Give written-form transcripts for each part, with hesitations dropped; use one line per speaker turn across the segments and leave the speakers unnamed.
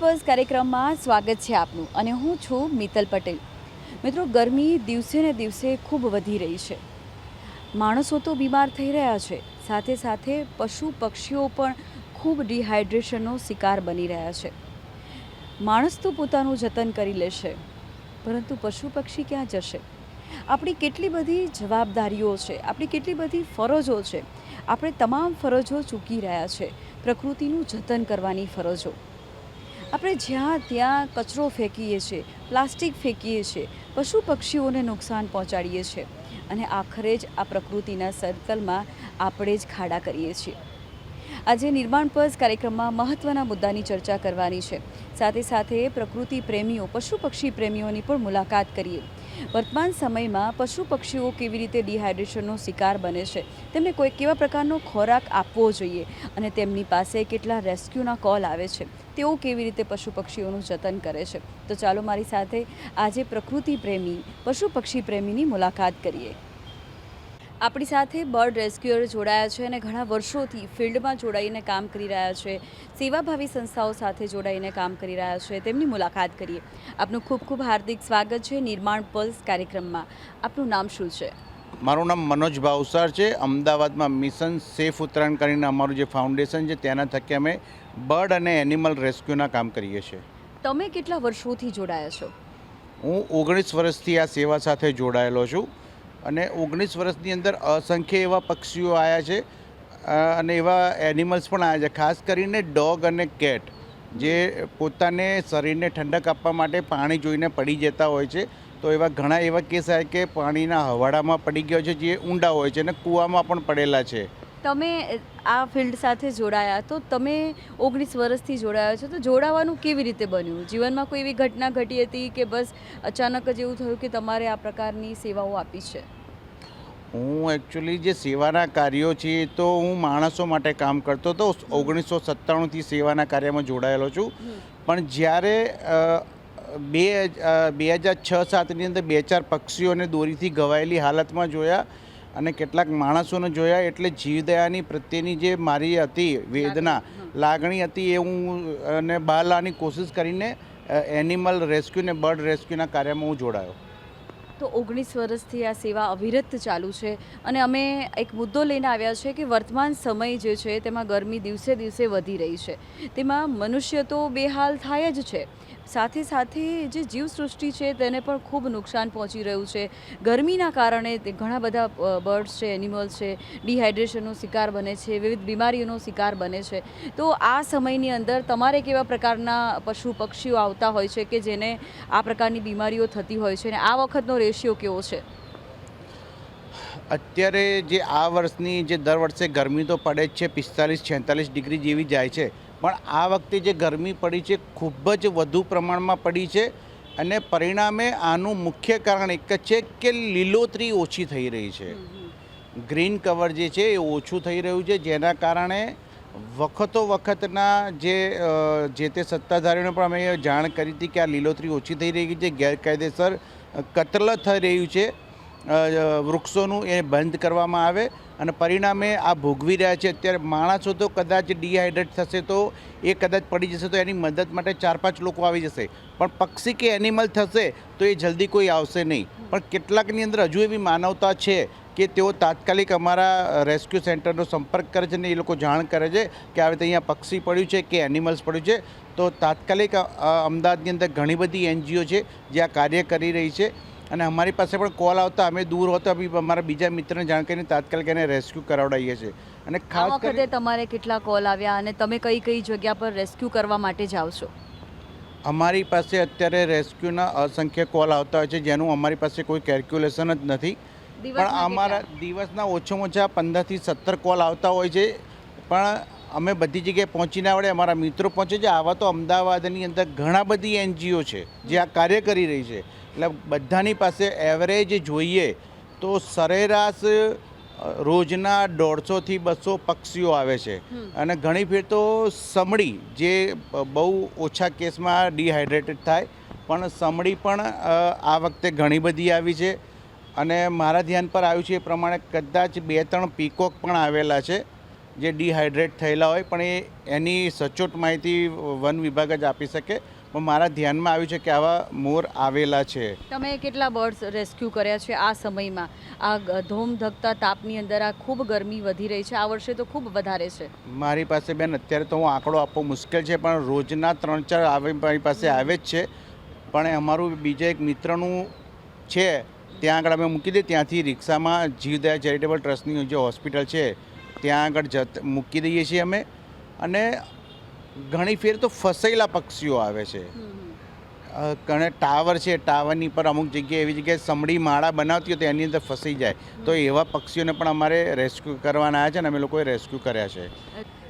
Purse કાર્યક્રમમાં સ્વાગત છે આપનું અને હું છું મિત્તલ પટેલ। મિત્રો, ગરમી દિવસે ને દિવસે ખૂબ વધી રહી છે। માણસો તો બીમાર થઈ રહ્યા છે, સાથે સાથે પશુ પક્ષીઓ પણ ખૂબ ડિહાઇડ્રેશનનો શિકાર બની રહ્યા છે। માણસ તો પોતાનું જતન કરી લેશે, પરંતુ પશુ પક્ષી ક્યાં જશે? આપણી કેટલી બધી જવાબદારીઓ છે, આપણી કેટલી બધી ફરજો છે, આપણે તમામ ફરજો ચૂકી રહ્યા છે। પ્રકૃતિનું જતન કરવાની ફરજો, આપણે જ્યાં ત્યાં કચરો ફેંકીએ છીએ, પ્લાસ્ટિક ફેંકીએ છીએ, પશુ પક્ષીઓને નુકસાન પહોંચાડીએ છીએ અને આખરે જ આ પ્રકૃતિના સર્કલમાં આપણે જ ખાડા કરીએ છીએ। આજે નિર્માણ પર્સ કાર્યક્રમમાં મહત્ત્વના મુદ્દાની ચર્ચા કરવાની છે। સાથે સાથે પ્રકૃતિ પ્રેમીઓ, પશુ પક્ષી પ્રેમીઓની પણ મુલાકાત કરીએ। વર્તમાન સમયમાં પશુ પક્ષીઓ કેવી રીતે ડિહાઇડ્રેશનનો શિકાર બને છે, તેમને કોઈ કેવા પ્રકારનો ખોરાક આપવો જોઈએ અને તેમની પાસે કેટલા રેસ્ક્યુના કોલ આવે છે, તેઓ કેવી રીતે પશુ પક્ષીઓનું જતન કરે છે। તો ચાલો મારી સાથે આજે પ્રકૃતિ પ્રેમી, પશુ પક્ષી પ્રેમીની મુલાકાત કરીએ। આપણી સાથે બર્ડ રેસ્ક્યુઅર જોડાયા છે અને ઘણા વર્ષોથી ફિલ્ડમાં જોડાઈને કામ કરી રહ્યા છે, સેવાભાવી સંસ્થાઓ સાથે જોડાઈને કામ કરી રહ્યા છે। તેમની મુલાકાત કરીએ। આપનું ખૂબ ખૂબ હાર્દિક સ્વાગત છે નિર્માણ પલ્સ કાર્યક્રમમાં। આપનું નામ શું છે?
મારું નામ મનોજ ભાવસાર છે। અમદાવાદમાં મિશન સેફ ઉત્તરાયણ કરીને અમારું જે ફાઉન્ડેશન છે તેના થકી અમે બર્ડ અને એનિમલ રેસ્ક્યુના કામ કરીએ છીએ।
તમે કેટલા વર્ષોથી જોડાયા છો?
હું 19 વર્ષથી આ સેવા સાથે જોડાયેલો છું અને 19 વર્ષની અંદર અસંખ્ય એવા પક્ષીઓ આવ્યા છે અને એવા એનિમલ્સ પણ આવ્યા છે, ખાસ કરીને ડોગ અને કેટ, જે પોતાને શરીરને ઠંડક આપવા માટે પાણી જોઈને પડી જતા હોય છે। તો એવા ઘણા એવા કેસ આવે કે પાણીના હવાડામાં પડી ગયો છે, જે ઊંડા હોય છે અને કૂવામાં પણ પડેલા છે।
તમે આ ફિલ્ડ સાથે જોડાયા, તો તમે 19 વર્ષથી જોડાયા છો, તો જોડાવાનું કેવી રીતે બન્યું? જીવનમાં કોઈ એવી ઘટના ઘટી હતી કે બસ અચાનક જ એવું થયું કે તમારે આ પ્રકારની સેવાઓ આપી છે?
હું એકચ્યુઅલી જે સેવાના કાર્યો છે તો હું માણસો માટે કામ કરતો હતો। 1997થી સેવાના કાર્યમાં જોડાયેલો છું, પણ જ્યારે 2006-07ની અંદર 2-4 પક્ષીઓને દોરીથી ઘવાયેલી હાલતમાં જોયા અને કેટલાક માણસોને જોયા, એટલે જીવદયાની પ્રત્યેની જે મારી હતી વેદના, લાગણી હતી, એ હું અને બહાર લાવવાની કોશિશ કરીને એનિમલ રેસ્ક્યુ ને બર્ડ રેસ્ક્યુના કાર્યમાં હું જોડાયો।
તો 19 વર્ષથી આ સેવા અવિરત ચાલુ છે અને અમે એક મુદ્દો લઈને આવ્યા છે કે વર્તમાન સમય જે છે તેમાં ગરમી દિવસે દિવસે વધી રહી છે, તેમાં મનુષ્ય તો બેહાલ થાય જ છે, સાથે સાથે જે જીવસૃષ્ટિ છે તેને પણ ખૂબ નુકસાન પહોંચી રહ્યું છે। ગરમીના કારણે ઘણા બધા બર્ડ્સ છે, એનિમલ્સ છે, ડિહાઇડ્રેશનનો શિકાર બને છે, વિવિધ બીમારીઓનો શિકાર બને છે। તો આ સમયની અંદર તમારે કેવા પ્રકારના પશુ પક્ષીઓ આવતા હોય છે કે જેને આ પ્રકારની બીમારીઓ થતી હોય છે અને આ વખતનો રેશિયો કેવો છે?
અત્યારે જે આ વર્ષની જે દર વર્ષે ગરમી તો પડે જ છે, 45-46 ડિગ્રી જેવી જાય છે, પણ આ વખતે જે ગરમી પડી છે ખૂબ જ વધુ પ્રમાણમાં પડી છે અને પરિણામે આનું મુખ્ય કારણ એક જ છે કે લીલોતરી ઓછી થઈ રહી છે। ગ્રીન કવર જે છે એ ઓછું થઈ રહ્યું છે, જેના કારણે વખતના જે તે સત્તાધારીઓને પણ અમે જાણ કરી હતી કે આ લીલોતરી ઓછી થઈ રહી છે, ગેરકાયદેસર કતલ થઈ રહ્યું છે વૃક્ષોનું, એ બંધ કરવામાં આવે અને પરિણામે આ ભોગવી રહ્યા છે। અત્યારે માણસો તો કદાચ ડિહાઇડ્રેટ થશે તો એ કદાચ પડી જશે તો એની મદદ માટે 4-5 લોકો આવી જશે, પણ પક્ષી કે એનિમલ થશે તો એ જલ્દી કોઈ આવશે નહીં। પણ કેટલાકની અંદર હજુ એવી માનવતા છે કે તેઓ તાત્કાલિક અમારા રેસ્ક્યુ સેન્ટરનો સંપર્ક કરે છે અને એ લોકો જાણ કરે છે કે આવી રીતે અહીંયા પક્ષી પડ્યું છે કે એનિમલ્સ પડ્યું છે, તો તાત્કાલિક અમદાવાદની અંદર ઘણી બધી NGO છે જે આ કાર્ય કરી રહી છે અને અમારી પાસે પણ કોલ આવતા અમે દૂર હોતા બી અમારા બીજા મિત્રને જાણ કરીને તાત્કાલિક એને રેસ્ક્યુ કરાવડાવીએ છીએ। અને ખાસ
વખતે તમારે કેટલા કોલ આવ્યા અને તમે કઈ કઈ જગ્યા પર રેસ્ક્યુ કરવા માટે જાઓ છો?
અમારી પાસે અત્યારે રેસ્ક્યુના અસંખ્ય કોલ આવતા હોય છે, જેનું અમારી પાસે કોઈ કેલ્ક્યુલેશન જ નથી, પણ અમારા દિવસના ઓછામાં ઓછા 15થી 17 કોલ આવતા હોય છે, પણ અમે બધી જગ્યાએ પહોંચીને આવડે, અમારા મિત્રો પહોંચે છે। આવા તો અમદાવાદની અંદર ઘણા બધી NGO છે જે આ કાર્ય કરી રહી છે, એટલે બધાની પાસે એવરેજ જોઈએ તો સરેરાશ રોજના 150થી 200 પક્ષીઓ આવે છે અને ઘણી ફેર તો સમડી, જે બહુ ઓછા કેસમાં ડિહાઇડ્રેટેડ થાય, પણ સમડી પણ આ વખતે ઘણી બધી આવી છે અને મારા ધ્યાન પર આવ્યું છે એ પ્રમાણે કદાચ 2-3 પીકોક પણ આવેલા છે, જે ડિહાઇડ્રેટ થયેલા હોય, પણ એની સચોટ માહિતી વન વિભાગ જ આપી શકે. પણ મારા ધ્યાનમાં આવ્યું છે કે આવા મોર આવેલા છે.
તમે કેટલા બર્ડ્સ રેસ્ક્યુ કર્યા છે આ સમયમાં? આ ધોમધકતા તાપની અંદર આ ખૂબ ગરમી વધી રહી છે, આ વર્ષે તો ખૂબ વધારે છે.
મારી પાસે બેન અત્યારે તો હું આંકડો આપવો મુશ્કેલ છે, પણ રોજના 3-4 આવે મારી પાસે આવે જ છે. પણ અમારું બીજા એક મિત્રનું છે, ત્યાં આગળ અમે મૂકી દઈએ, ત્યાંથી રિક્ષામાં જીવદયા ચેરિટેબલ ટ્રસ્ટની જે હોસ્પિટલ છે ત્યાં આગળ મૂકી દઈએ છીએ અમે. અને ઘણી ફેર તો ફસાયેલા પક્ષીઓ આવે છે. ઘણા ટાવર છે, ટાવરની પર અમુક જગ્યાએ એવી જગ્યાએ સમડી માળા બનાવતી હોય તો એની અંદર ફસાઈ જાય, તો એવા પક્ષીઓને પણ અમારે રેસ્ક્યુ કરવાના આવ્યા છે અને અમે લોકોએ રેસ્ક્યુ કર્યા છે.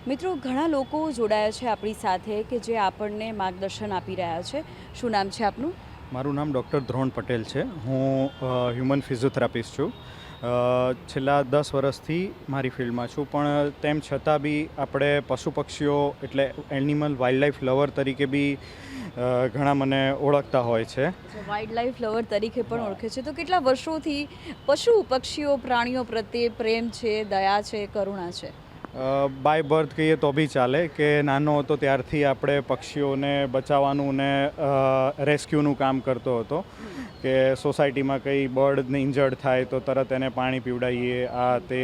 મિત્રો, ઘણા લોકો જોડાયા છે આપણી સાથે કે જે આપણને માર્ગદર્શન આપી રહ્યા છે. શું નામ છે આપનું?
મારું નામ ડૉક્ટર ધ્રોણ પટેલ છે. હું હ્યુમન ફિઝિયોથેરાપિસ્ટ છું. છેલ્લા 10 વર્ષથી મારી ફિલ્ડમાં છું, પણ તેમ છતાં બી આપણે પશુ પક્ષીઓ એટલે એનિમલ વાઇલ્ડ લાઈફ લવર તરીકે બી ઘણા મને ઓળખતા હોય છે.
વાઇલ્ડ લાઈફ લવર તરીકે પણ ઓળખે છે. તો કેટલા વર્ષોથી પશુ પક્ષીઓ પ્રાણીઓ પ્રત્યે પ્રેમ છે, દયા છે, કરુણા છે?
બાય બર્થ કહીએ તો બી ચાલે કે નાનો હતો ત્યારથી આપણે પક્ષીઓને બચાવવાનું ને રેસ્ક્યુનું કામ કરતો હતો. કે સોસાયટીમાં કંઈ બર્ડને ઇન્જર્ડ થાય તો તરત એને પાણી પીવડાવીએ, આ તે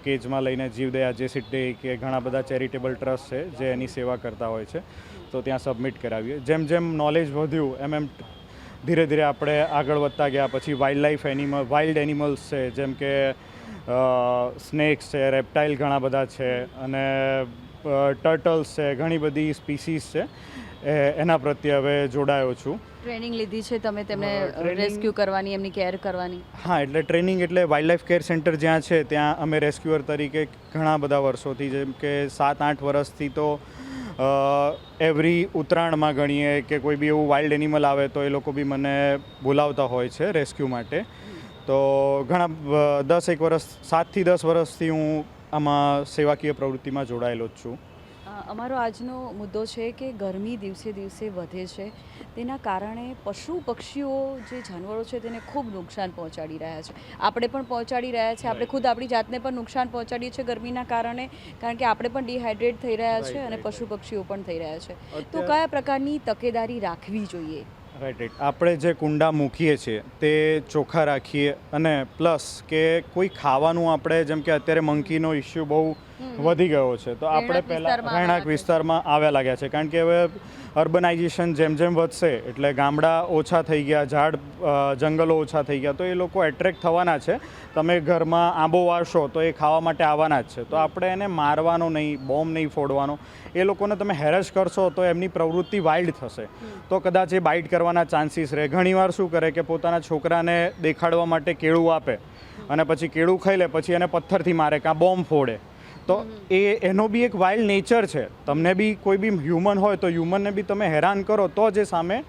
કેજમાં લઈને જીવદયા જેસીટે કે ઘણા બધા ચેરિટેબલ ટ્રસ્ટ છે જે એની સેવા કરતા હોય છે, તો ત્યાં સબમિટ કરાવીએ. જેમ જેમ નોલેજ વધ્યું એમ ધીરે ધીરે આપણે આગળ વધતા ગયા. પછી વાઇલ્ડ એનિમલ્સ છે, જેમ કે સ્નેક્સ છે, રેપ્ટાઇલ ઘણા બધા છે, અને ટર્ટલ્સ છે, ઘણી બધી સ્પીસીસ છે, એના પ્રત્યે હવે જોડાયો છું.
ટ્રેનિંગ લીધી છે તમે તેમને રેસ્ક્યુ કરવાની, એમની કેર કરવાની?
હા, એટલે ટ્રેનિંગ એટલે વાઇલ્ડ લાઈફ કેર સેન્ટર જ્યાં છે ત્યાં અમે રેસ્ક્યુઅર તરીકે ઘણા બધા વર્ષોથી, જેમ કે 7-8 વર્ષથી તો એવરી ઉત્તરાયણમાં ગણીએ કે કોઈ બી એવું વાઇલ્ડ એનિમલ આવે તો એ લોકો બી મને બોલાવતા હોય છે રેસ્ક્યુ માટે. તો ઘણા 7 થી 10 વર્ષથી હું આમાં સેવાકીય પ્રવૃત્તિમાં જોડાયેલો જ છું.
અમારો આજનો મુદ્દો છે કે ગરમી દિવસે દિવસે વધે છે, તેના કારણે પશુ પક્ષીઓ જે જાનવરો છે તેને ખૂબ નુકસાન પહોંચાડી રહ્યા છે. આપણે પણ પહોંચાડી રહ્યા છે, આપણે ખુદ આપણી જાતને પણ નુકસાન પહોંચાડીએ છીએ ગરમીના કારણે, કારણ કે આપણે પણ ડિહાઇડ્રેટ થઈ રહ્યા છે અને પશુ પક્ષીઓ પણ થઈ રહ્યા છે. તો કયા પ્રકારની તકેદારી રાખવી જોઈએ?
રાઈટ. આપણે જે કુંડા મૂકીએ છીએ તે ચોખ્ખા રાખીએ, અને પ્લસ કે કોઈ ખાવાનું આપણે, જેમ કે અત્યારે મંકીનો ઇસ્યુ બહુ વધી ગયો છે, તો આપણે પહેલાં રહેણાંક વિસ્તારમાં આવ્યા લાગ્યા છે, કારણ કે હવે અર્બનાઇઝેશન જેમ જેમ વધશે એટલે ગામડા ઓછા થઈ ગયા, જંગલો ઓછા થઈ ગયા, તો એ લોકો એટ્રેક્ટ થવાના છે. તમે ઘરમાં આંબો વાવશો તો એ ખાવા માટે આવવાના જ છે. તો આપણે એને મારવાનો નહીં, બોમ્બ નહીં ફોડવાનો. એ લોકોને તમે હેરેસ કરશો તો એમની પ્રવૃત્તિ વાઇલ્ડ થશે, તો કદાચ એ બાઇટ કરવાના ચાન્સીસ રહે. ઘણીવાર શું કરે કે પોતાના છોકરાને દેખાડવા માટે કેળું આપે અને પછી કેળું ખાઈ લે, પછી એને પથ્થરથી મારે કાં બોમ્બ ફોડે. તો એનો બી એક વાઇલ્ડ નેચર છે. તમને બી કોઈ બી હ્યુમન હોય તો હ્યુમનને બી તમે હેરાન કરો તો જે સામે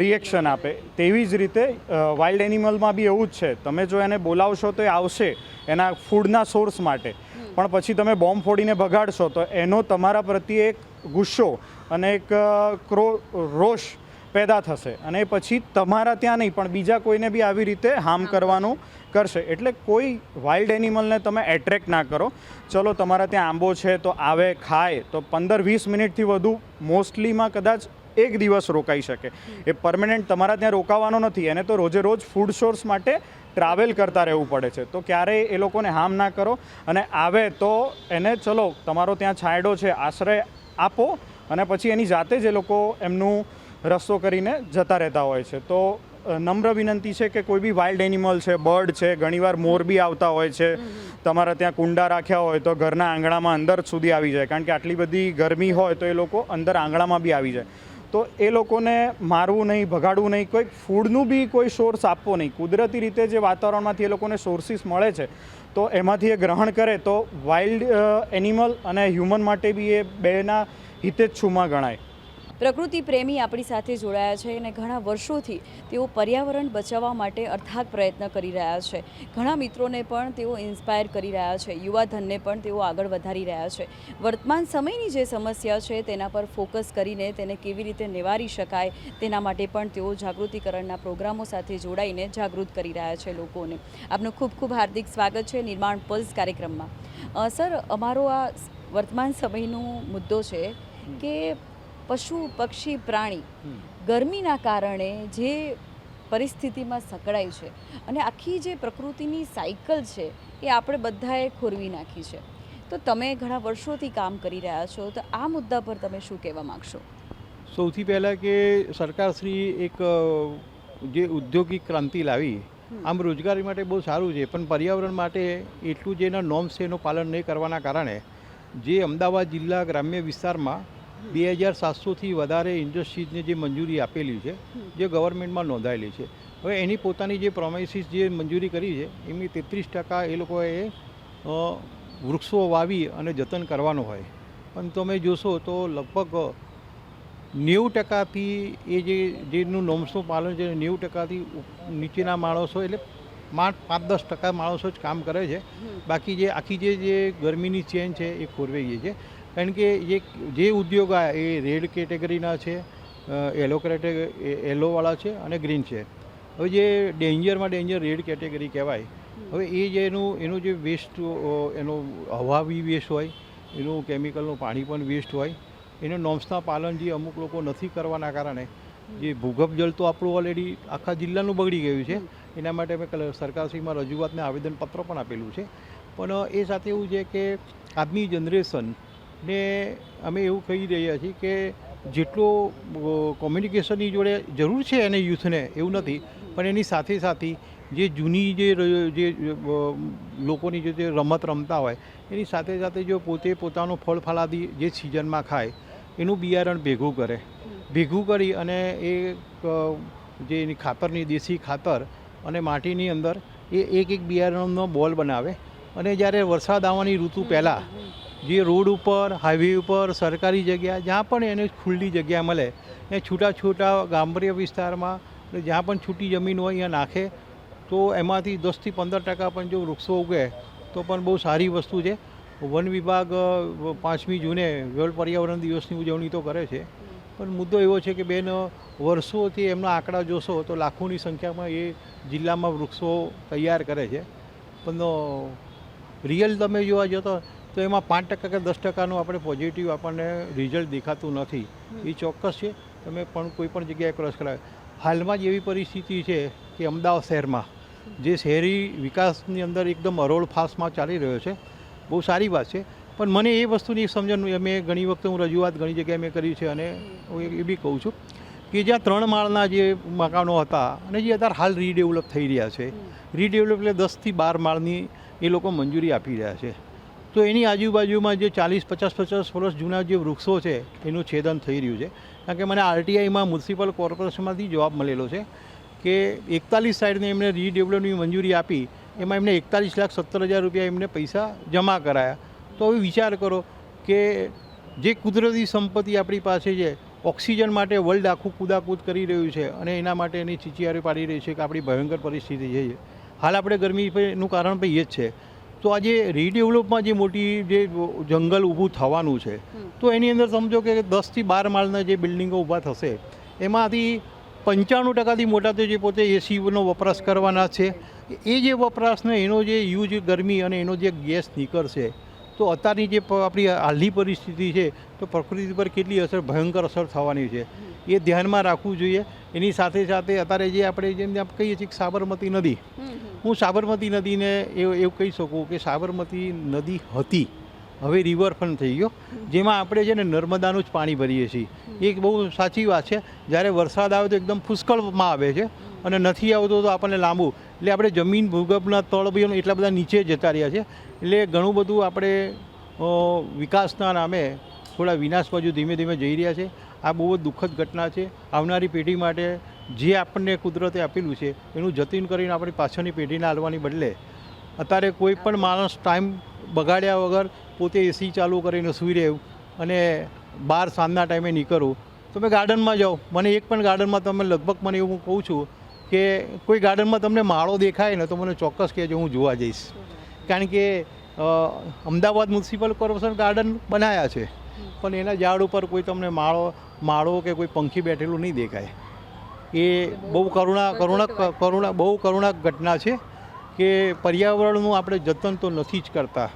રિએક્શન આપે. તેવી જ રીતે વાઇલ્ડ એનિમલમાં બી એવું જ છે. તમે જો એને બોલાવશો તો એ આવશે એના ફૂડના સોર્સ માટે, પણ પછી તમે બોમ્બ ફોડીને ભગાડશો તો એનો તમારા પ્રત્યે એક ગુસ્સો અને એક રોષ પેદા થશે, અને પછી તમારા ત્યાં નહીં પણ બીજા કોઈને બી આવી રીતે હાર્મ કરવાનું કરશે. એટલે કોઈ વાઇલ્ડ એનિમલને તમે એટ્રેક્ટ ના કરો. ચલો તમારા ત્યાં આંબો છે તો આવે, ખાય, તો 15-20 મિનિટથી વધુ મોસ્ટલીમાં કદાચ એક દિવસ રોકાઈ શકે. એ પરમેનન્ટ તમારા ત્યાં રોકાવાનો નથી, એને તો રોજે રોજ ફૂડ સોર્સ માટે ટ્રાવેલ કરતા રહેવું પડે છે. તો ક્યારેય એ લોકોને હાર્મ ના કરો, અને આવે તો એને ચલો તમારો ત્યાં છાંયડો છે, આશ્રય આપો, અને પછી એની જાતે જ એ લોકો એમનું રસ્તો કરીને જતા રહેતા હોય છે. તો નમ્ર વિનંતી છે કે કોઈ બી વાઇલ્ડ એનિમલ છે, બર્ડ છે, ઘણીવાર મોર બી આવતા હોય છે, તમારા ત્યાં કુંડા રાખ્યા હોય તો ઘરના આંગણામાં અંદર સુધી આવી જાય, કારણ કે આટલી બધી ગરમી હોય તો એ લોકો અંદર આંગણામાં બી આવી જાય. તો એ લોકોને મારવું નહીં, ભગાડવું નહીં, કોઈ ફૂડનું બી કોઈ સોર્સ આપવો નહીં. કુદરતી રીતે જે વાતાવરણમાંથી એ લોકોને સોર્સિસ મળે છે તો એમાંથી એ ગ્રહણ કરે તો વાઇલ્ડ એનિમલ અને હ્યુમન માટે બી એ બેના હિતેચ્છુમાં ગણાય.
પ્રકૃતિ પ્રેમી આપણી સાથે જોડાયા છે અને ઘણા વર્ષોથી તેઓ પર્યાવરણ બચાવવા માટે અથાગ પ્રયત્ન કરી રહ્યા છે. ઘણા મિત્રોને પણ તેઓ ઇન્સ્પાયર કરી રહ્યા છે, યુવાધનને પણ તેઓ આગળ વધારી રહ્યા છે. વર્તમાન સમયની જે સમસ્યા છે તેના પર ફોકસ કરીને તેને કેવી રીતે નિવારી શકાય તેના માટે પણ તેઓ જાગૃતિકરણના પ્રોગ્રામો સાથે જોડાઈને જાગૃત કરી રહ્યા છે લોકોને. આપનું ખૂબ ખૂબ હાર્દિક સ્વાગત છે નિર્માણ પલ્સ કાર્યક્રમમાં. સર, અમારો આ વર્તમાન સમયનો મુદ્દો છે કે પશુ પક્ષી પ્રાણી ગરમીના કારણે જે પરિસ્થિતિમાં સકળાય છે અને આખી જે પ્રકૃતિની સાયકલ છે એ આપણે બધાએ ખોરવી નાખી છે. તો તમે ઘણા વર્ષોથી કામ કરી રહ્યા છો, તો આ મુદ્દા પર તમે શું કહેવા માગશો?
સૌથી પહેલાં કે સરકારશ્રી એક જે ઔદ્યોગિક ક્રાંતિ લાવી, આમ રોજગારી માટે બહુ સારું છે, પણ પર્યાવરણ માટે એટલું જે એના નોર્મ્સ છે એનું પાલન નહીં કરવાના કારણે જે અમદાવાદ જિલ્લા ગ્રામ્ય વિસ્તારમાં 2700થી વધારે ઇન્ડસ્ટ્રીઝને જે મંજૂરી આપેલી છે, જે ગવર્મેન્ટમાં નોંધાયેલી છે, હવે એની પોતાની જે પ્રોમિસીસ જે મંજૂરી કરી છે એમની 33% એ લોકોએ વૃક્ષો વાવી અને જતન કરવાનું હોય, પણ તમે જોશો તો લગભગ 90%થી એ જેનું નોર્મ્સનું પાલન છે 90%થી નીચેના માણસો, એટલે 5-10% માણસો જ કામ કરે છે. બાકી જે આખી જે ગરમીની ચેન છે એ ખોરવાઈ ગઈ છે, કારણ કે જે ઉદ્યોગ આ એ રેડ કેટેગરીના છે, યલોવાળા છે અને ગ્રીન છે. હવે જે ડેન્જર રેડ કેટેગરી કહેવાય. હવે એ જે એનું જે વેસ્ટ, એનો હવા બી વેસ્ટ હોય, એનું કેમિકલનું પાણી પણ વેસ્ટ હોય, એના નોર્મ્સના પાલન જે અમુક લોકો નથી કરવાના કારણે જે ભૂગર્ભ જળ તો આપણું ઓલરેડી આખા જિલ્લાનું બગડી ગયું છે. એના માટે અમે સરકારશ્રીમાં રજૂઆતને આવેદનપત્ર પણ આપેલું છે. પણ એ સાથે એવું છે કે આજની જનરેશનને અમે એવું કહી રહ્યા છીએ કે જેટલો કોમ્યુનિકેશનની જોડે જરૂર છે એને યુથને, એવું નથી, પણ એની સાથે સાથે જે જૂની જે લોકોની જે રમત રમતા હોય એની સાથે સાથે જો પોતે પોતાનું ફળ ફળાદી જે સિઝનમાં ખાય એનું બિયારણ ભેગું કરી અને એ જે એની ખાતરની દેશી ખાતર અને માટીની અંદર એ એક બિયારણનો બોલ બનાવે, અને જ્યારે વરસાદ આવવાની ઋતુ પહેલાં જે રોડ ઉપર, હાઈવે ઉપર, સરકારી જગ્યા જ્યાં પણ એને ખુલ્લી જગ્યા મળે એ છૂટા ગામડાના વિસ્તારમાં જ્યાં પણ છૂટી જમીન હોય અહીંયા નાખે, તો એમાંથી 10થી 15% પણ જો વૃક્ષો ઉગે તો પણ બહુ સારી વસ્તુ છે. વન વિભાગ 5મી જૂને વર્લ્ડ પર્યાવરણ દિવસની ઉજવણી તો કરે છે, પણ મુદ્દો એવો છે કે બેન, વર્ષોથી એમના આંકડા જોશો તો લાખોની સંખ્યામાં એ જિલ્લામાં વૃક્ષો તૈયાર કરે છે, પણ રિયલ તમે જોવા જતો તો એમાં 5% કે 10%નું આપણે પોઝિટિવ આપણને રિઝલ્ટ દેખાતું નથી. એ ચોક્કસ છે. તમે પણ કોઈ પણ જગ્યાએ ક્રોસ કરાવે. હાલમાં જ એવી પરિસ્થિતિ છે કે અમદાવાદ શહેરમાં જે શહેરી વિકાસની અંદર એકદમ હરોળ ફાસ્ટમાં ચાલી રહ્યો છે, બહુ સારી વાત છે, પણ મને એ વસ્તુની સમજણ, મેં ઘણી વખતે હું રજૂઆત ઘણી જગ્યાએ મેં કરી છે, અને હું એ બી કહું છું કે જ્યાં 3 માળના જે મકાનો હતા અને જે અત્યારે હાલ રીડેવલપ થઈ રહ્યા છે, રીડેવલપ એટલે 10થી 12 માળની એ લોકો મંજૂરી આપી રહ્યા છે, તો એની આજુબાજુમાં જે 40-50 વર્ષ જૂના જે વૃક્ષો છે એનું છેદન થઈ રહ્યું છે. કારણ કે મને આરટીઆઈમાં મ્યુનિસિપલ કોર્પોરેશનમાંથી જવાબ મળેલો છે કે 41 સાઇડને એમને રીડેવલપની મંજૂરી આપી, એમાં એમને 41,17,000 રૂપિયા એમને પૈસા જમા કરાયા. તો હવે વિચાર કરો કે જે કુદરતી સંપત્તિ આપણી પાસે છે, ઓક્સિજન માટે વર્લ્ડ આખું કૂદાકૂદ કરી રહ્યું છે, અને એના માટે એની ચીચિયારી પાડી રહી છે કે આપણી ભયંકર પરિસ્થિતિ છે. હાલ આપણે ગરમીનું કારણ પણ એ જ છે. તો આજે રીડેવલપમાં જે મોટી જે જંગલ ઊભું થવાનું છે, તો એની અંદર સમજો કે 10થી 12 માળના જે બિલ્ડિંગો ઊભા થશે, એમાંથી 95%થી મોટા તો જે પોતે એસીનો વપરાશ કરવાના છે, એ જે વપરાશને એનો જે યુઝ ગરમી અને એનો જે ગેસ નીકળશે, તો અત્યારની જે આપણી હાલની પરિસ્થિતિ છે તો પ્રકૃતિ પર કેટલી ભયંકર અસર થવાની છે એ ધ્યાનમાં રાખવું જોઈએ. એની સાથે સાથે અત્યારે જે આપણે જેમ કહીએ છીએ કે સાબરમતી નદી, હું સાબરમતી નદીને એવું કહી શકું કે સાબરમતી નદી હતી, હવે રિવરફ્રન્ટ થઈ ગયો, જેમાં આપણે છે ને નર્મદાનું જ પાણી ભરીએ છીએ. એ બહુ સાચી વાત છે. જ્યારે વરસાદ આવે તો એકદમ પુષ્કળમાં આવે છે, અને નથી આવતો તો આપણને લાંબુ, એટલે આપણે જમીન ભૂગર્ભના તળ બી એટલા બધા નીચે જતા રહ્યા છે. એટલે ઘણું બધું આપણે વિકાસના નામે થોડા વિનાશ બાજુ ધીમે ધીમે જઈ રહ્યા છે. આ બહુ જ દુઃખદ ઘટના છે. આવનારી પેઢી માટે જે આપણને કુદરતે આપેલું છે એનું જતન કરીને આપણી પાછળની પેઢીને આલવાની બદલે અત્યારે કોઈ પણ માણસ ટાઈમ બગાડ્યા વગર પોતે એસી ચાલુ કરીને સૂઈ રહ્યું અને બહાર સાંજના ટાઈમે નીકળવું. તમે ગાર્ડનમાં જાઓ, મને એક પણ ગાર્ડનમાં તમે લગભગ મને એવું કહું છું કે કોઈ ગાર્ડનમાં તમને માળો દેખાય ને તો મને ચોક્કસ કહેજો, હું જોવા જઈશ. કારણ કે અમદાવાદ મ્યુનિસિપલ કોર્પોરેશન ગાર્ડન બનાવ્યા છે, પણ એના ઝાડ ઉપર કોઈ તમને માળો કે કોઈ પંખી બેઠેલું નહીં દેખાય. એ બહુ કરુણા ઘટના છે કે પર્યાવરણનું આપણે જતન તો નથી જ કરતા.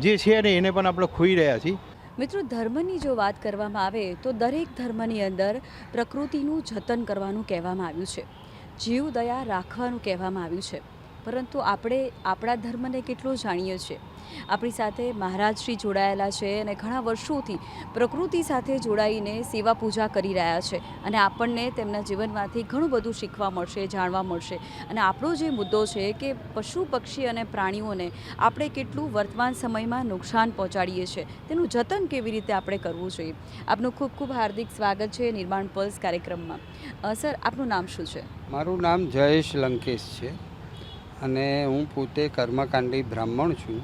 જે છે ને એને પણ આપણે ખોઈ રહ્યા છીએ.
મિત્રો, ધર્મની જો વાત કરવામાં આવે તો દરેક ધર્મની અંદર પ્રકૃતિનું જતન કરવાનું કહેવામાં આવ્યું છે, જીવ દયા રાખવાનું કહેવામાં આવ્યું છે. પરંતુ આપણે આપણા ધર્મને કેટલો જાણીએ છીએ? આપણી સાથે મહારાજશ્રી જોડાયેલા છે અને ઘણા વર્ષોથી પ્રકૃતિ સાથે જોડાઈને સેવા પૂજા કરી રહ્યા છે અને આપણને તેમના જીવનમાંથી ઘણું બધું શીખવા મળશે, જાણવા મળશે. અને આપણો જે મુદ્દો છે કે પશુ પક્ષી અને પ્રાણીઓને આપણે કેટલું વર્તમાન સમયમાં નુકસાન પહોંચાડીએ છીએ, તેનું જતન કેવી રીતે આપણે કરવું જોઈએ. આપનું ખૂબ ખૂબ હાર્દિક સ્વાગત છે નિર્માણ પલ્સ કાર્યક્રમમાં. સર, આપનું નામ શું છે?
મારું નામ જયેશ લંકેશ છે અને હું પોતે કર્મકાંડી બ્રાહ્મણ છું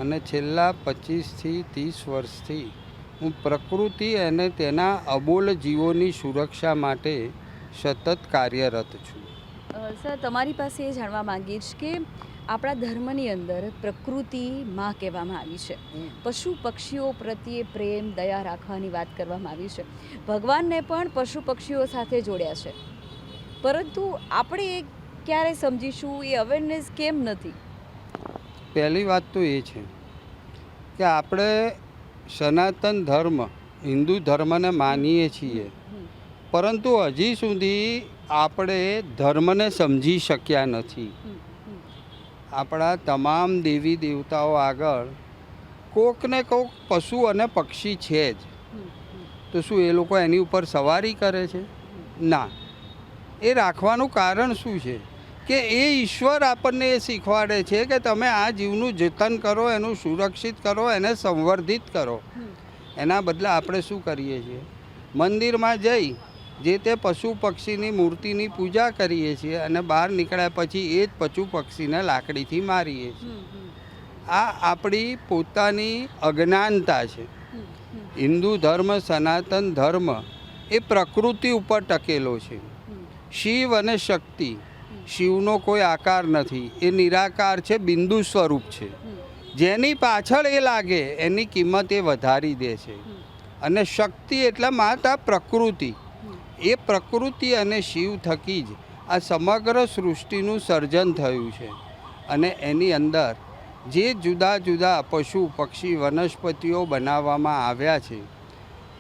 અને છેલ્લા 25થી 30 વર્ષથી હું પ્રકૃતિ અને તેના અબોલ જીવોની સુરક્ષા માટે સતત કાર્યરત છું.
સર, તમારી પાસે એ જાણવા માંગીશ કે આપણા ધર્મની અંદર પ્રકૃતિ માં કહેવામાં આવી છે, પશુ પક્ષીઓ પ્રત્યે પ્રેમ દયા રાખવાની વાત કરવામાં આવી છે. ભગવાનને પણ પશુ પક્ષીઓ સાથે જોડ્યા છે, પરંતુ આપણે એ ક્યારે સમજીશું? એ અવેરનેસ કેમ નથી?
પહેલી વાત તો એ છે કે આપણે સનાતન ધર્મ હિન્દુ ધર્મને માનીએ છીએ, પરંતુ હજી સુધી આપણે ધર્મને સમજી શક્યા નથી. આપણા તમામ દેવી દેવતાઓ આગળ કોક ને કોક પશુ અને પક્ષી છે જ. તો શું એ લોકો એની ઉપર સવારી કરે છે? ના. એ રાખવાનું કારણ શું છે કે એ ઈશ્વર આપણને એ શીખવાડે છે કે તમે આ જીવનું જતન કરો, એનું સુરક્ષિત કરો, એને સંવર્ધિત કરો. એના બદલે આપણે શું કરીએ છીએ? મંદિરમાં જઈ જે તે પશુ પક્ષીની મૂર્તિની પૂજા કરીએ છીએ અને બહાર નીકળ્યા પછી એ જ પશુ પક્ષીને લાકડીથી મારીએ છીએ. આ આપણી પોતાની અજ્ઞાનતા છે. હિન્દુ ધર્મ, સનાતન ધર્મ એ પ્રકૃતિ ઉપર ટકેલો છે. શિવ અને શક્તિ, શિવનો કોઈ આકાર નથી, એ નિરાકાર છે, બિંદુ સ્વરૂપ છે. જેની પાછળ એ લાગે એની કિંમત એ વધારી દે છે. અને શક્તિ એટલે માતા પ્રકૃતિ. એ પ્રકૃતિ અને શિવ થકી જ આ સમગ્ર સૃષ્ટિનું સર્જન થયું છે. અને એની અંદર જે જુદા જુદા પશુ પક્ષી વનસ્પતિઓ બનાવવામાં આવ્યા છે,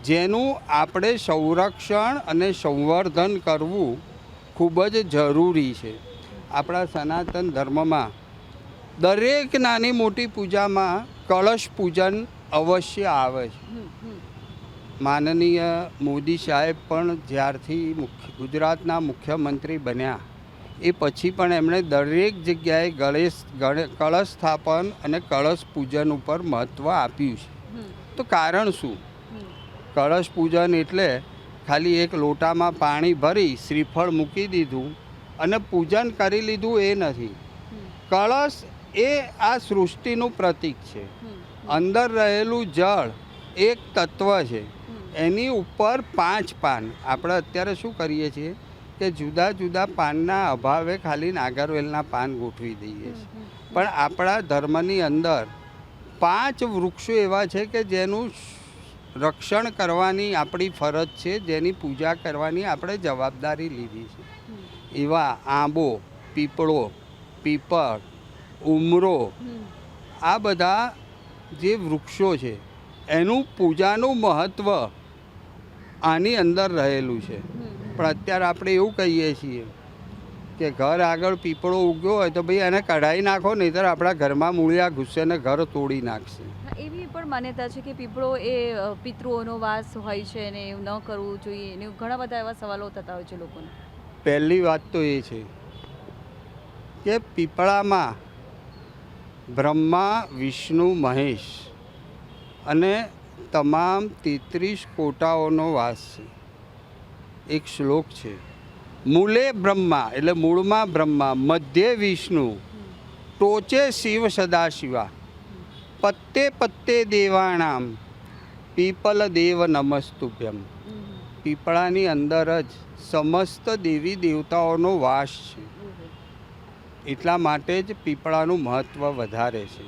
જેનું આપણે સંરક્ષણ અને સંવર્ધન કરવું ખૂબ જ જરૂરી છે. આપણા સનાતન ધર્મમાં દરેક નાની મોટી પૂજામાં કળશ પૂજન અવશ્ય આવે છે. માનનીય મોદી સાહેબ પણ જ્યારથી ગુજરાતના મુખ્યમંત્રી બન્યા એ પછી પણ એમણે દરેક જગ્યાએ કળશ સ્થાપન અને કળશ પૂજન ઉપર મહત્ત્વ આપ્યું છે. તો કારણ શું? કળશ પૂજન એટલે ખાલી એક લોટામાં પાણી ભરી શ્રીફળ મૂકી દીધું અને પૂજન કરી લીધું એ નથી. કળશ એ આ સૃષ્ટિનું પ્રતીક છે. અંદર રહેલું જળ એક તત્વ છે. એની ઉપર 5 પાન. આપણે અત્યારે શું કરીએ છીએ કે જુદા જુદા પાનના અભાવે ખાલી નાગરવેલના પાન ગોઠવી દઈએ છીએ. પણ આપણા ધર્મની અંદર 5 વૃક્ષો એવા છે કે જેનું રક્ષણ કરવાની આપણી ફરજ છે, જેની પૂજા કરવાની આપણે જવાબદારી લીધી છે. એવા આંબો, પીપળો, પીપળ, ઉમરો, આ બધા જે વૃક્ષો છે એનું પૂજાનું મહત્ત્વ આની અંદર રહેલું છે. પણ અત્યારે આપણે એવું કહીએ છીએ કે ઘર આગળ પીપળો ઉગ્યો હોય તો ભાઈ એને કઢાઈ નાખો, નહીંતર આપણા ઘરમાં મૂળિયા ઘૂસશે ને ઘર તોડી નાખશે.
એવી પણ માન્યતા છે કે પીપળો એ પિતૃઓનો વાસ હોય છે ને એવું ન કરવું જોઈએ ને ઘણા બધા એવા સવાલો થતા હોય છે લોકોને.
પહેલી વાત તો એ છે કે પીપળામાં બ્રહ્મા, વિષ્ણુ, મહેશ અને તમામ 33 કોટાઓનો વાસ છે. એક શ્લોક છે, મૂલે બ્રહ્મા એટલે મૂળમાં બ્રહ્મા, મધ્યે વિષ્ણુ, ટોચે શિવ સદાશિવા, પત્તે પત્તે દેવાણામ, પીપલ દેવ નમસ્તુભ્યમ. પીપળાની અંદર જ સમસ્ત દેવી દેવતાઓનો વાસ છે. એટલા માટે જ પીપળાનું મહત્ત્વ વધારે છે.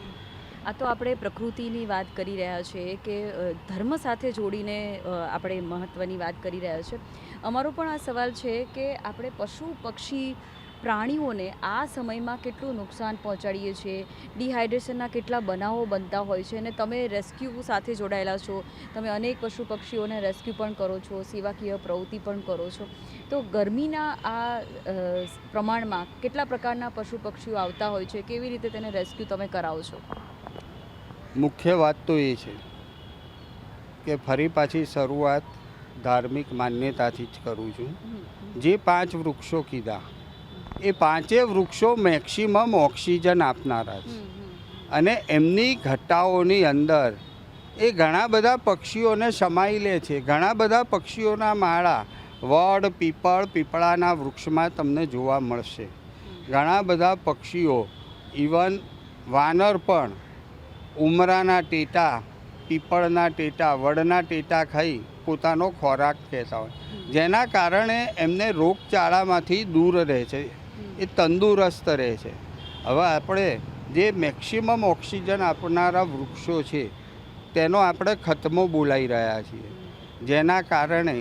આ તો આપણે પ્રકૃતિની વાત કરી રહ્યા છીએ કે ધર્મ સાથે જોડીને આપણે મહત્ત્વની વાત કરી રહ્યા છીએ. અમારો પણ આ સવાલ છે કે આપણે પશુ પક્ષી પ્રાણીઓને આ સમયમાં કેટલું નુકસાન પહોંચાડીએ છીએ, ડિહાઇડ્રેશનના કેટલા બનાવો બનતા હોય છે, અને તમે રેસ્ક્યુ સાથે જોડાયેલા છો, તમે અનેક પશુ પક્ષીઓને રેસ્ક્યુ પણ કરો છો, સેવાકીય પ્રવૃત્તિ પણ કરો છો, તો ગરમીના આ પ્રમાણમાં કેટલા પ્રકારના પશુ પક્ષીઓ આવતા હોય છે, કેવી રીતે તેને રેસ્ક્યુ તમે કરાવો છો?
મુખ્ય વાત તો એ છે કે ફરી પાછી શરૂઆત ધાર્મિક માન્યતાથી જ કરું છું. જે 5 વૃક્ષો કીધા એ 5 વૃક્ષો મેક્સિમમ ઓક્સિજન આપનારા છે, અને એમની ઘટાઓની અંદર એ ઘણા બધા પક્ષીઓને સમાઈ લે છે. ઘણા બધા પક્ષીઓના માળા વડ, પીપળ, પીપળાના વૃક્ષમાં તમને જોવા મળશે. ઘણા બધા પક્ષીઓ, ઇવન વાનર પણ ઉમરાના ટેટા, પીપળના ટેટા, વડના ટેટા ખાઈ પોતાનો ખોરાક કહેતા હોય, જેના કારણે એમને રોગચાળામાંથી દૂર રહે છે, એ તંદુરસ્ત રહે છે. હવે આપણે જે મેક્સિમમ ઓક્સિજન આપનારા વૃક્ષો છે તેનો આપણે ખતમો બોલાવી રહ્યા છીએ, જેના કારણે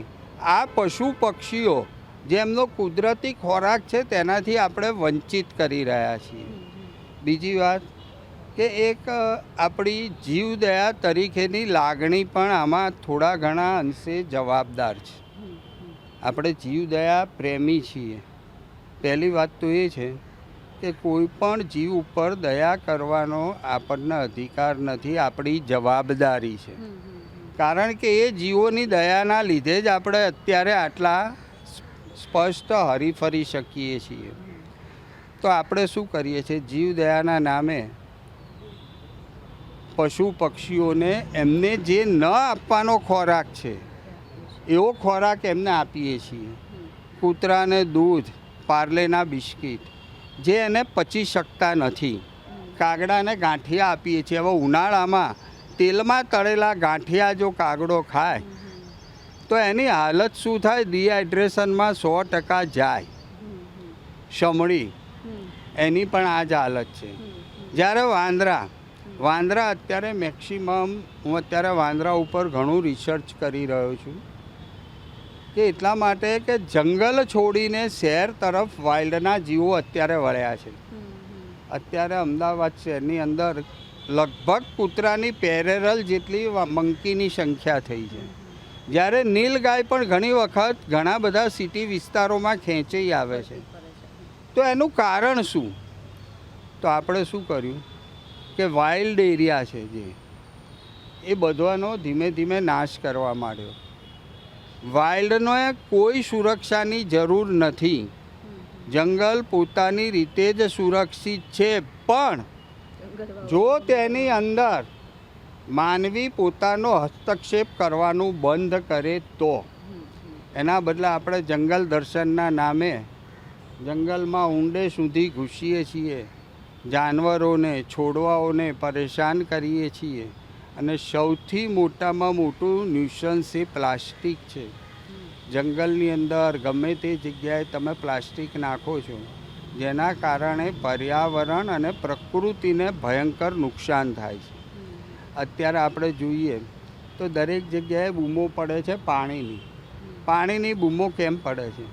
આ પશુ પક્ષીઓ જેમનો કુદરતી ખોરાક છે તેનાથી આપણે વંચિત કરી રહ્યા છીએ. બીજી વાત કે એક આપણી જીવદયા તરીકેની લાગણી પણ આમાં થોડા ઘણા અંશે જવાબદાર છે. આપણે જીવદયા પ્રેમી છીએ. પહેલી વાત તો એ છે કે કોઈ પણ જીવ ઉપર દયા કરવાનો આપણને અધિકાર નથી, આપણી જવાબદારી છે. કારણ કે એ જીવોની દયાના લીધે જ આપણે અત્યારે આટલા સ્પષ્ટ હરીફરી શકીએ છીએ. તો આપણે શું કરીએ છીએ, જીવદયાના નામે પશુ પક્ષીઓને એમને જે ન આપવાનો ખોરાક છે એવો ખોરાક એમને આપીએ છીએ. કૂતરાને દૂધ, પાર્લેના બિસ્કિટ જે એને પચી શકતા નથી, કાગડાને ગાંઠિયા આપીએ છીએ. હવે ઉનાળામાં તેલમાં તળેલા ગાંઠિયા જો કાગડો ખાય તો એની હાલત શું થાય? ડિહાઇડ્રેશનમાં 100% જાય. શમડી એની પણ આ જ હાલત છે. જ્યારે વાંદરા અત્યારે મેક્સિમમ, હું અત્યારે વાંદરા ઉપર ઘણું રિસર્ચ કરી રહ્યો છું, કે એટલા માટે કે જંગલ છોડીને શહેર તરફ વાઇલ્ડના જીવો અત્યારે વળ્યા છે. અત્યારે અમદાવાદ શહેરની અંદર લગભગ કૂતરાની પેરેરલ જેટલી મંકીની સંખ્યા થઈ છે. જ્યારે નીલગાય પણ ઘણી વખત ઘણા બધા સિટી વિસ્તારોમાં ખેંચાઈ આવે છે. તો એનું કારણ શું? તો આપણે શું કર્યું કે વાઇલ્ડ એરિયા છે જે એ બધાનો ધીમે ધીમે નાશ કરવા માંડ્યો. વાઇલ્ડને કોઈ સુરક્ષાની જરૂર નથી. જંગલ પોતાની રીતે જ સુરક્ષિત છે, પણ જો તેની અંદર માનવી પોતાનો હસ્તક્ષેપ કરવાનું બંધ કરે તો. એના બદલે આપણે જંગલ દર્શનના નામે જંગલમાં ઊંડે સુધી ઘૂસીએ છીએ, જાનવરોને, છોડવાઓને પરેશાન કરીએ છીએ, અને સૌથી મોટામાં મોટું ન્યુસન્સ એ પ્લાસ્ટિક છે. જંગલની અંદર ગમે તે જગ્યાએ તમે પ્લાસ્ટિક નાખો છો, જેના કારણે પર્યાવરણ અને પ્રકૃતિને ભયંકર નુકસાન થાય છે. અત્યારે આપણે જોઈએ તો દરેક જગ્યાએ બૂમો પડે છે પાણીની બૂમો કેમ પડે છે?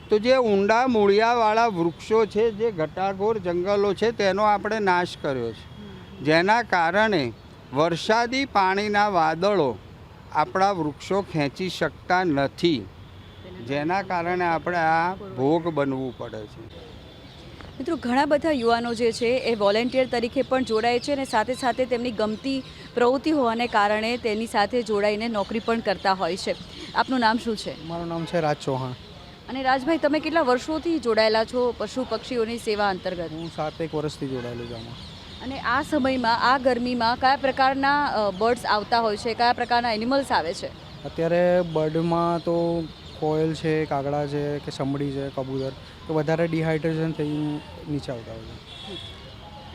તો જે ઊંડા મૂળિયાવાળા વૃક્ષો છે, જે ઘટાઘોર જંગલો છે, તેનો આપણે નાશ કર્યો છે, જેના કારણે વરસાદી પાણીના વાદળો આપણા વૃક્ષો ખેંચી શકતા નથી, જેના કારણે આપણે આ ભોગ બનવું પડે છે.
મિત્રો, ઘણા બધા યુવાનો જે છે એ વોલેન્ટિયર તરીકે પણ જોડાય છે, અને સાથે સાથે તેમની ગમતી પ્રવૃત્તિ હોવાને કારણે તેની સાથે જોડાઈને નોકરી પણ કરતા હોય છે. આપનું નામ શું છે?
મારું નામ છે રાજ ચૌહાણ.
અને રાજભાઈ, તમે કેટલા વર્ષોથી જોડાયેલા છો પશુ પક્ષીઓની સેવા અંતર્ગત?
હું 7-1 વર્ષથી જોડાયેલો છું આમાં.
અને આ સમયમાં, આ ગરમીમાં કયા પ્રકારના બર્ડ્સ આવતા હોય છે, કયા પ્રકારના એનિમલ્સ આવે છે?
અત્યારે બર્ડમાં તો કોયલ છે, કાગડા છે, કે સમડી છે, કબૂતર, તો વધારે ડિહાઇડ્રેશન થઈને નીચે આવતા હોય છે.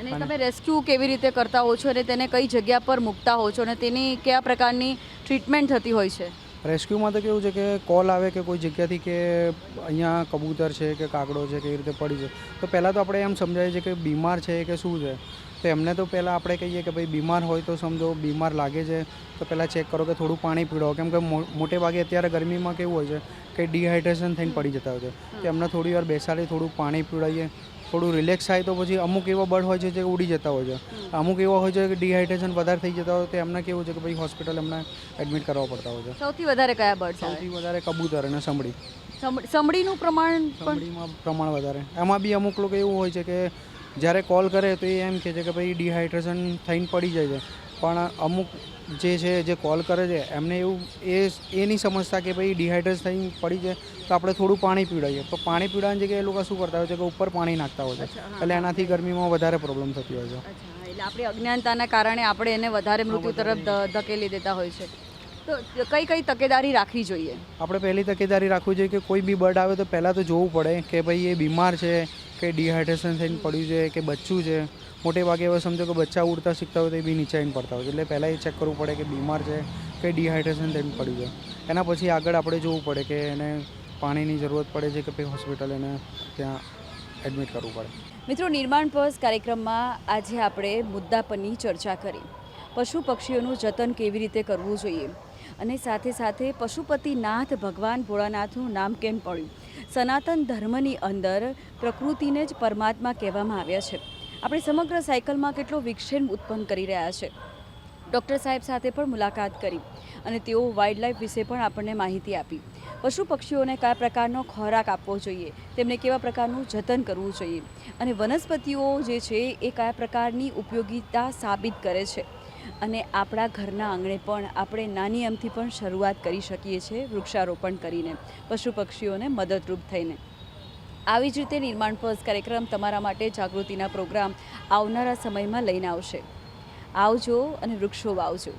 અને તમે રેસ્ક્યુ કેવી રીતે કરતા હો છો, અને તેને કઈ જગ્યા પર મૂકતા હો છો, અને તેની કયા પ્રકારની ટ્રીટમેન્ટ થતી હોય છે?
રેસ્ક્યુમાં તો કેવું છે કે કોલ આવે કે કોઈ જગ્યાથી કે અહીંયા કબૂતર છે કે કાગડો છે કે એ રીતે પડી છે, તો પહેલાં તો આપણે એમ સમજાય છે કે બીમાર છે કે શું છે. તો એમને તો પહેલાં આપણે કહીએ કે ભાઈ બીમાર હોય તો સમજો બીમાર લાગે છે તો પહેલાં ચેક કરો કે થોડું પાણી પીવડાવો, કેમ કે મોટે ભાગે અત્યારે ગરમીમાં કેવું હોય છે કે ડિહાઇડ્રેશન થઈને પડી જતા હોય છે. તો એમને થોડી વાર બેસાડી થોડું પાણી પીવડાવીએ, થોડું રિલેક્સ થાય તો પછી અમુક એવા બર્ડ હોય છે જે ઉડી જતા હોય છે, અમુક એવા હોય છે કે ડિહાઇડ્રેશન વધારે થઈ જતા હોય તો એમને કેવું છે કે ભાઈ હોસ્પિટલ એમને એડમિટ કરવા પડતા હોય છે.
સૌથી વધારે કયા બર્ડ્સ આવે?
સૌથી વધારે કબૂતર અને સમડી.
સમડીનું પ્રમાણ પણ
સમડીમાં પ્રમાણ વધારે. એમાં બી અમુક લોકો એવું હોય છે કે જ્યારે કોલ કરે તો એ એમ કહે છે કે ભાઈ ડિહાઇડ્રેશન થઈને પડી જાય છે, પણ અમુક જે છે જે કોલ કરે છે એમને એવું એ નહીં સમજતા કે ભાઈ ડિહાઇડ્રેશન થઈને પડી જાય તો આપણે થોડું પાણી પીવડાવીએ. તો પાણી પીવડાવવાની જગ્યાએ એ લોકો શું કરતા હોય છે કે ઉપર પાણી નાખતા હોય છે, એટલે એનાથી ગરમીમાં વધારે પ્રોબ્લેમ થતી હોય છે.
અચ્છા, એટલે આપણી અજ્ઞાનતાના કારણે આપણે એને વધારે મૃત્યુ તરફ ધકેલી દેતા હોય છે. તો કઈ કઈ તકેદારી રાખવી જોઈએ?
આપણે પહેલી તકેદારી રાખવી જોઈએ કે કોઈ બી બર્ડ આવે તો પહેલાં તો જોવું પડે કે ભાઈ એ બીમાર છે કે ડિહાઇડ્રેશન થઈને પડ્યું છે કે બચ્ચું છે. મોટે ભાગે હવે સમજો કે બચ્ચા ઉડતા શીખતા હોય તો એ બી નીચે આવીને પડતા હોય છે, એટલે પહેલાં એ ચેક કરવું પડે કે બીમાર છે કે ડિહાઇડ્રેશન થઈને પડ્યું છે. એના પછી આગળ આપણે જોવું પડે કે એને પાણીની જરૂરત પડે છે કે ભાઈ હોસ્પિટલ એને ત્યાં એડમિટ કરવું પડે.
મિત્રો, નિર્માણ પર્સ કાર્યક્રમમાં આજે આપણે મુદ્દા પરની ચર્ચા કરી. પશુ પક્ષીઓનું જતન કેવી રીતે કરવું જોઈએ અને સાથે સાથે પશુપતિનાથ ભગવાન ભોળાનાથનું નામ કેમ પડ્યું. સનાતન ધર્મની અંદર પ્રકૃતિને જ પરમાત્મા કહેવામાં આવ્યા છે. આપણે સમગ્ર સાયકલમાં કેટલો વિક્ષેપ ઉત્પન્ન કરી રહ્યા છે. ડૉક્ટર સાહેબ સાથે પણ મુલાકાત કરી અને તેઓ વાઇલ્ડ લાઈફ વિશે પણ આપણને માહિતી આપી. પશુ પક્ષીઓને કયા પ્રકારનો ખોરાક આપવો જોઈએ, તેમને કેવા પ્રકારનું જતન કરવું જોઈએ અને વનસ્પતિઓ જે છે એ કયા પ્રકારની ઉપયોગિતા સાબિત કરે છે. અને આપણા ઘરના આંગણે પણ આપણે નાની અમથી પણ શરૂઆત કરી શકીએ છીએ વૃક્ષારોપણ કરીને, પશુ પક્ષીઓને મદદરૂપ થઈને. આવી જ રીતે નિર્માણ પર્સ કાર્યક્રમ તમારા માટે જાગૃતિના પ્રોગ્રામ આવનારા સમયમાં લઈને આવશે. આવજો અને વૃક્ષો વાવજો.